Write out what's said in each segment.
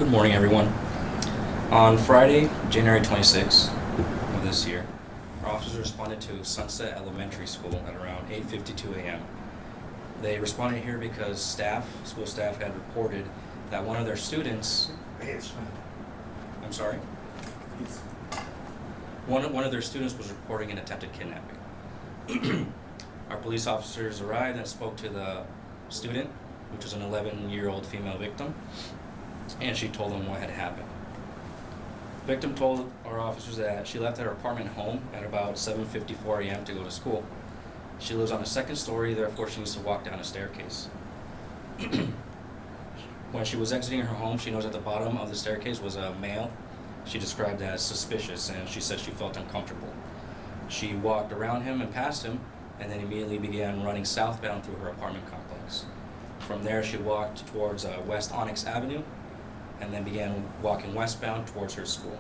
Good morning, everyone. On Friday, January 26th of this year, our officers responded to Sunset Elementary School at around 8:52 a.m. They responded here because school staff had reported that one of their students, I'm sorry? One of their students was reporting an attempted kidnapping. Our police officers arrived and spoke to the student, which was an 11-year-old female victim, and she told them what had happened. The victim told our officers that she left her apartment home at about 7:54 a.m. to go to school. She lives on the second story, therefore she needs to walk down a staircase. When she was exiting her home, she noticed at the bottom of the staircase was a male she described as suspicious, and she said she felt uncomfortable. She walked around him and past him, and then immediately began running southbound through her apartment complex. From there, she walked towards West Onyx Avenue, and then began walking westbound towards her school.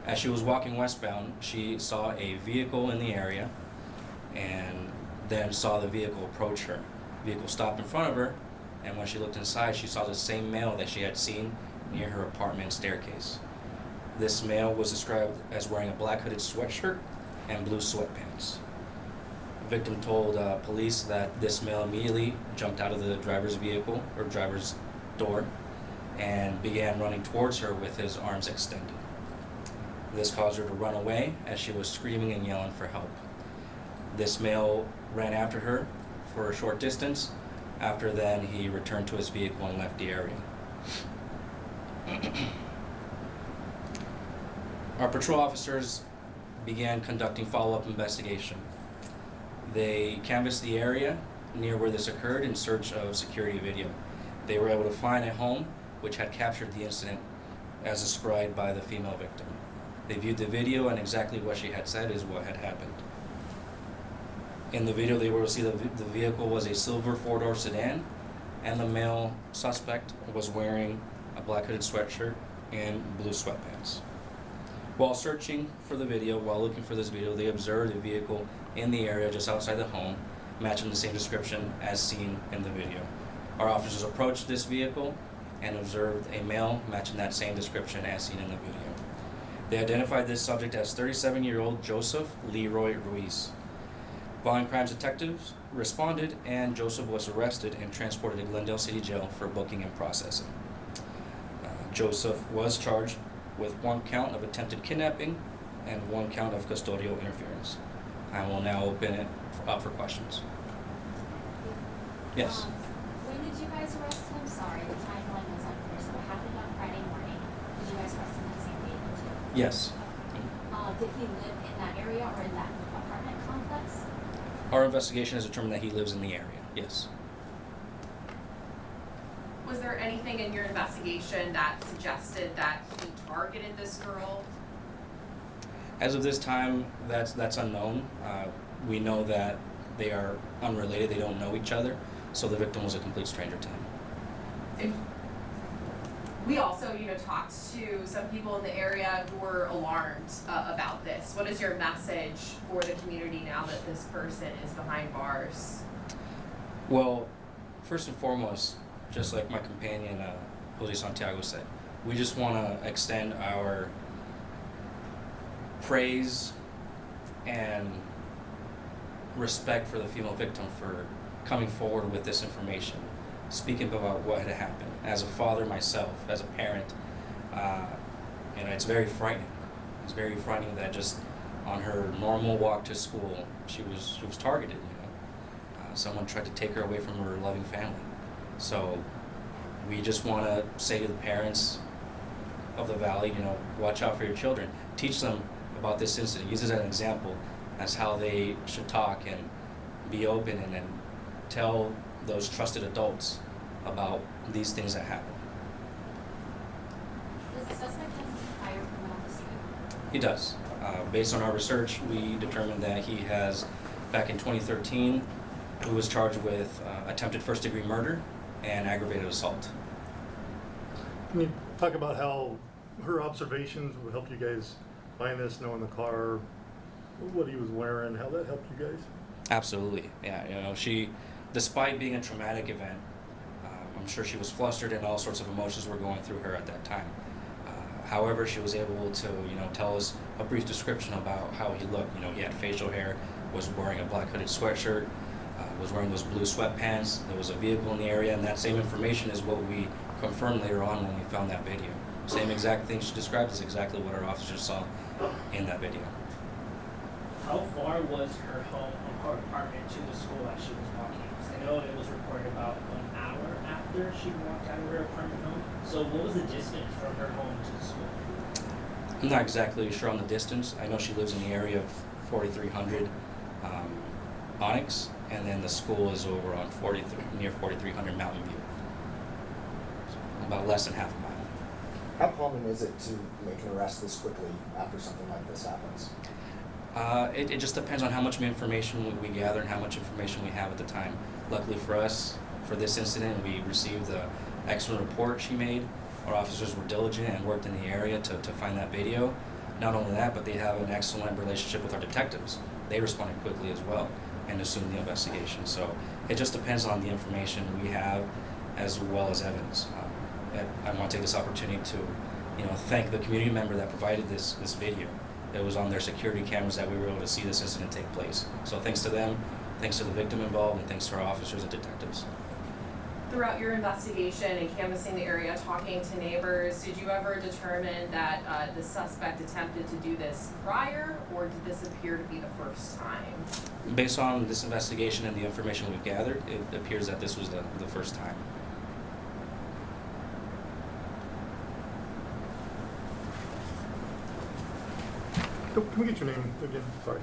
As she was walking westbound, she saw a vehicle in the area, and then saw the vehicle approach her. The vehicle stopped in front of her, and when she looked inside, she saw the same male that she had seen near her apartment staircase. This male was described as wearing a black hooded sweatshirt and blue sweatpants. The victim told police that this male immediately jumped out of the driver's vehicle, or driver's door, and began running towards her with his arms extended. This caused her to run away as she was screaming and yelling for help. This male ran after her for a short distance. After then, he returned to his vehicle and left the area. Our patrol officers began conducting follow-up investigation. They canvassed the area near where this occurred in search of security video. They were able to find a home which had captured the incident as described by the female victim. They viewed the video, and exactly what she had said is what had happened. In the video, they were able to see the vehicle was a silver four-door sedan, and the male suspect was wearing a black hooded sweatshirt and blue sweatpants. While searching for the video, while looking for this video, they observed a vehicle in the area just outside the home, matching the same description as seen in the video. Our officers approached this vehicle and observed a male matching that same description as seen in the video. They identified this subject as 37-year-old Joseph Leroy Ruiz. Violent crimes detectives responded, and Joseph was arrested and transported to Glendale City Jail for booking and processing. Joseph was charged with one count of attempted kidnapping and one count of custodial interference. I will now open it up for questions. Yes? When did you guys arrest him? Sorry, the timeline was unclear. So it happened on Friday morning. Did you guys arrest him that same day too? Yes. Did he live in that area or in that apartment complex? Our investigation has determined that he lives in the area, yes. Was there anything in your investigation that suggested that he targeted this girl? As of this time, that's unknown. We know that they are unrelated, they don't know each other, so the victim was a complete stranger to him. We also, talked to some people in the area who were alarmed about this. What is your message for the community now that this person is behind bars? Well, first and foremost, just like my companion, Jose Santiago said, we just want to extend our praise and respect for the female victim for coming forward with this information, speaking about what had happened. As a father myself, as a parent, it's very frightening. It's very frightening that just on her normal walk to school, she was targeted. Someone tried to take her away from her loving family. So we just want to say to the parents of the valley, watch out for your children. Teach them about this incident. Use it as an example as how they should talk and be open and tell those trusted adults about these things that happen. Does the suspect have any prior criminal history? He does. Based on our research, we determined that he has, back in 2013, he was charged with attempted first-degree murder and aggravated assault. Can you talk about how her observations would help you guys find this, knowing the car, what he was wearing, how that helped you guys? Absolutely, yeah. She, despite being a traumatic event, I'm sure she was flustered and all sorts of emotions were going through her at that time. However, she was able to, tell us a brief description about how he looked. He had facial hair, was wearing a black hooded sweatshirt, was wearing those blue sweatpants. There was a vehicle in the area, and that same information is what we confirmed later on when we found that video. Same exact thing she described is exactly what our officers saw in that video. How far was her home or her apartment to the school as she was walking? 'Cause I know it was reported about 1 hour after she walked out of her apartment home. So what was the distance from her home to the school? I'm not exactly sure on the distance. I know she lives in the area of 4300 Onyx, and then the school is over on near 4300 Mountain View. So about less than half a mile. How common is it to make an arrest this quickly after something like this happens? It just depends on how much information we gather and how much information we have at the time. Luckily for us, for this incident, we received the excellent report she made. Our officers were diligent and worked in the area to find that video. Not only that, but they have an excellent relationship with our detectives. They responded quickly as well and assumed the investigation. So it just depends on the information we have as well as evidence. And I want to take this opportunity to, thank the community member that provided this video. It was on their security cameras that we were able to see this incident take place. So thanks to them, thanks to the victim involved, and thanks to our officers and detectives. Throughout your investigation and canvassing the area, talking to neighbors, did you ever determine that the suspect attempted to do this prior, or did this appear to be the first time? Based on this investigation and the information we've gathered, it appears that this was the first time. Can we get your name again? Sorry.